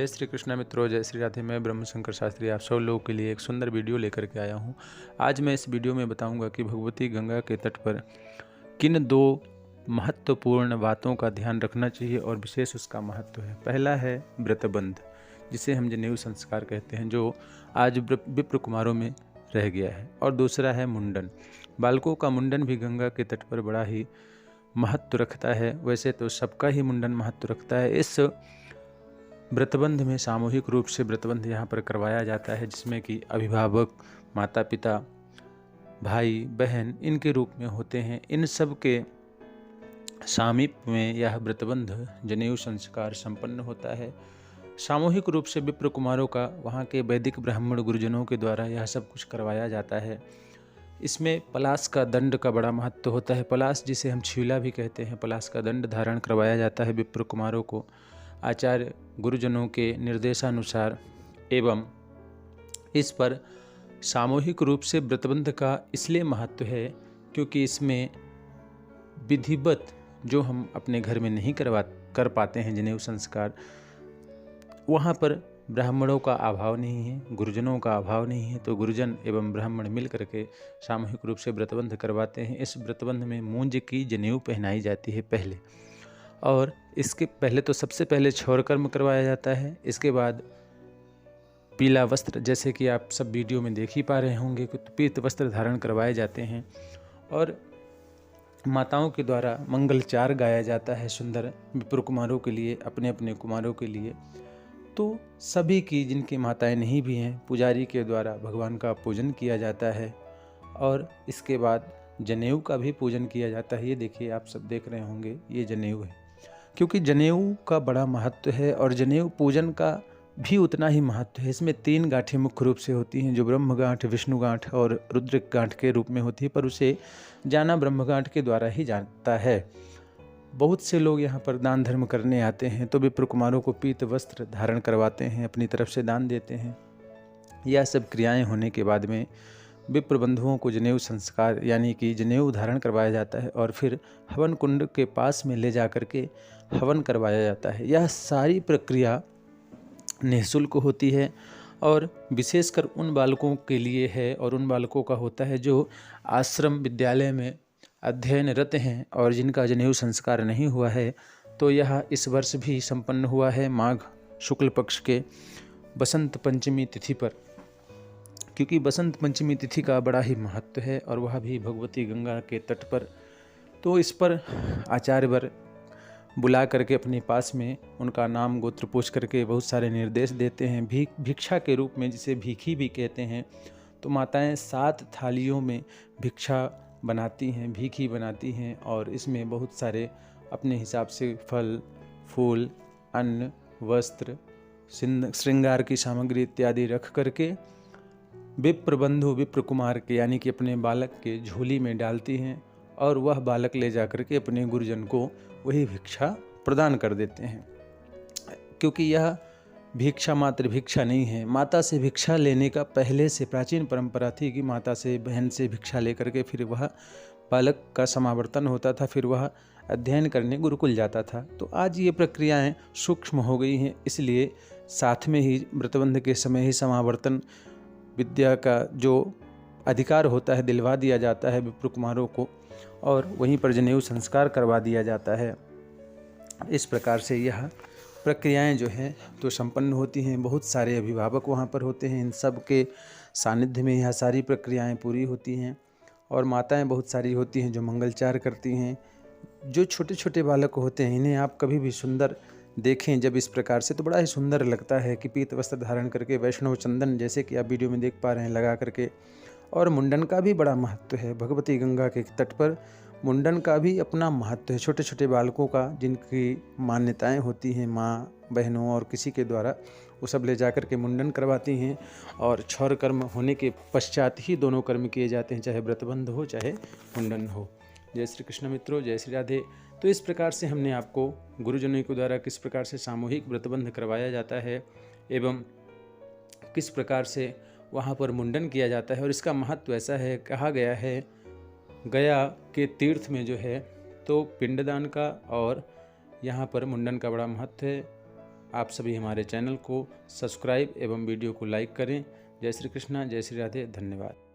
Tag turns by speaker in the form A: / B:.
A: जय श्री कृष्ण मित्रों, जय श्री राधे। मैं ब्रह्म शंकर शास्त्री आप सब लोगों के लिए एक सुंदर वीडियो लेकर के आया हूं। आज मैं इस वीडियो में बताऊंगा कि भगवती गंगा के तट पर किन दो महत्वपूर्ण बातों का ध्यान रखना चाहिए और विशेष उसका महत्व है। पहला है व्रतबंध, जिसे हम जनेऊ संस्कार कहते हैं, जो आज विप्र कुमारों में रह गया है। और दूसरा है मुंडन। बालकों का मुंडन भी गंगा के तट पर बड़ा ही महत्व रखता है। वैसे तो सबका ही मुंडन महत्व रखता है। इस व्रतबंध में सामूहिक रूप से व्रतबंध यहाँ पर करवाया जाता है, जिसमें कि अभिभावक, माता पिता, भाई बहन इनके रूप में होते हैं। इन सब के सामीप्य में यह व्रतबंध जनेऊ संस्कार संपन्न होता है। सामूहिक रूप से विप्र कुमारों का वहाँ के वैदिक ब्राह्मण गुरुजनों के द्वारा यह सब कुछ करवाया जाता है। इसमें पलाश का दंड का बड़ा महत्व होता है। पलाश, जिसे हम छीला भी कहते हैं, पलाश का दंड धारण करवाया जाता है विप्र कुमारों को आचार्य गुरुजनों के निर्देशानुसार। एवं इस पर सामूहिक रूप से व्रतबंध का इसलिए महत्व है क्योंकि इसमें विधिवत जो हम अपने घर में नहीं कर पाते हैं जनेऊ संस्कार, वहाँ पर ब्राह्मणों का अभाव नहीं है, गुरुजनों का अभाव नहीं है, तो गुरुजन एवं ब्राह्मण मिल करके सामूहिक रूप से व्रतबंध करवाते हैं। इस व्रतबंध में मूंज की जनेऊ पहनाई जाती है पहले, और इसके पहले तो सबसे पहले क्षौर कर्म करवाया जाता है। इसके बाद पीला वस्त्र, जैसे कि आप सब वीडियो में देख ही पा रहे होंगे कि पीत वस्त्र धारण करवाए जाते हैं, और माताओं के द्वारा मंगलचार गाया जाता है सुंदर विप्र कुमारों के लिए, अपने अपने कुमारों के लिए। तो सभी की, जिनकी माताएं नहीं भी हैं, पुजारी के द्वारा भगवान का पूजन किया जाता है। और इसके बाद जनेऊ का भी पूजन किया जाता है। ये देखिए, आप सब देख रहे होंगे, ये जनेऊ है। क्योंकि जनेऊ का बड़ा महत्व है और जनेऊ पूजन का भी उतना ही महत्व है। इसमें 3 गांठें मुख्य रूप से होती हैं, जो ब्रह्म गांठ, विष्णु गांठ और रुद्र गांठ के रूप में होती है, पर उसे जाना ब्रह्म गांठ के द्वारा ही जाता है। बहुत से लोग यहाँ पर दान धर्म करने आते हैं, तो विप्र कुमारों को पीत वस्त्र धारण करवाते हैं, अपनी तरफ से दान देते हैं। यह सब क्रियाएं होने के बाद में विप्र बंधुओं को जनेऊ संस्कार यानी कि जनेऊ धारण करवाया जाता है, और फिर हवन कुंड के पास में ले जा करके हवन करवाया जाता है। यह सारी प्रक्रिया निःशुल्क होती है और विशेषकर उन बालकों के लिए है, और उन बालकों का होता है जो आश्रम विद्यालय में अध्ययनरत हैं और जिनका जनेऊ संस्कार नहीं हुआ है। तो यह इस वर्ष भी संपन्न हुआ है माघ शुक्ल पक्ष के बसंत पंचमी तिथि पर, क्योंकि बसंत पंचमी तिथि का बड़ा ही महत्व है और वह भी भगवती गंगा के तट पर। तो इस पर आचार्यवर बुला करके अपने पास में उनका नाम गोत्र पूछ करके बहुत सारे निर्देश देते हैं। भिक्षा के रूप में, जिसे भीखी भी कहते हैं, तो माताएं 7 थालियों में भिक्षा बनाती हैं, भीखी बनाती हैं, और इसमें बहुत सारे अपने हिसाब से फल, फूल, अन्न, वस्त्र, श्रृंगार की सामग्री इत्यादि रख करके विप्र बंधु विप्र कुमार के यानी कि अपने बालक के झोली में डालती हैं, और वह बालक ले जा करके अपने गुरुजन को वही भिक्षा प्रदान कर देते हैं। क्योंकि यह भिक्षा मात्र भिक्षा नहीं है, माता से भिक्षा लेने का पहले से प्राचीन परंपरा थी कि माता से, बहन से भिक्षा लेकर के फिर वह बालक का समावर्तन होता था, फिर वह अध्ययन करने गुरुकुल जाता था। तो आज ये प्रक्रियाएं सूक्ष्म हो गई हैं, इसलिए साथ में ही व्रतबंध के समय ही समावर्तन विद्या का जो अधिकार होता है दिलवा दिया जाता है विप्र कुमारों को, और वहीं पर जनेऊ संस्कार करवा दिया जाता है। इस प्रकार से यह प्रक्रियाएं जो हैं तो संपन्न होती हैं। बहुत सारे अभिभावक वहाँ पर होते हैं, इन सब के सानिध्य में यह सारी प्रक्रियाएं पूरी होती हैं। और माताएं बहुत सारी होती हैं जो मंगलचार करती हैं। जो छोटे छोटे बालक होते हैं, इन्हें आप कभी भी सुंदर देखें जब इस प्रकार से, तो बड़ा ही सुंदर लगता है कि पीत वस्त्र धारण करके वैष्णव चंदन, जैसे कि आप वीडियो में देख पा रहे हैं, लगा करके। और मुंडन का भी बड़ा महत्व है। भगवती गंगा के तट पर मुंडन का भी अपना महत्व है। छोटे छोटे बालकों का, जिनकी मान्यताएं होती हैं माँ, बहनों और किसी के द्वारा, वो सब ले जाकर के मुंडन करवाती हैं, और क्षौर कर्म होने के पश्चात ही दोनों कर्म किए जाते हैं, चाहे व्रतबंध हो चाहे मुंडन हो। जय श्री कृष्ण मित्रों, जय श्री राधे। तो इस प्रकार से हमने आपको गुरुजनों के द्वारा किस प्रकार से सामूहिक व्रतबंध करवाया जाता है एवं किस प्रकार से वहाँ पर मुंडन किया जाता है, और इसका महत्व ऐसा है, कहा गया है गया के तीर्थ में जो है तो पिंडदान का और यहाँ पर मुंडन का बड़ा महत्व है। आप सभी हमारे चैनल को सब्सक्राइब एवं वीडियो को लाइक करें। जय श्री कृष्णा, जय श्री राधे, धन्यवाद।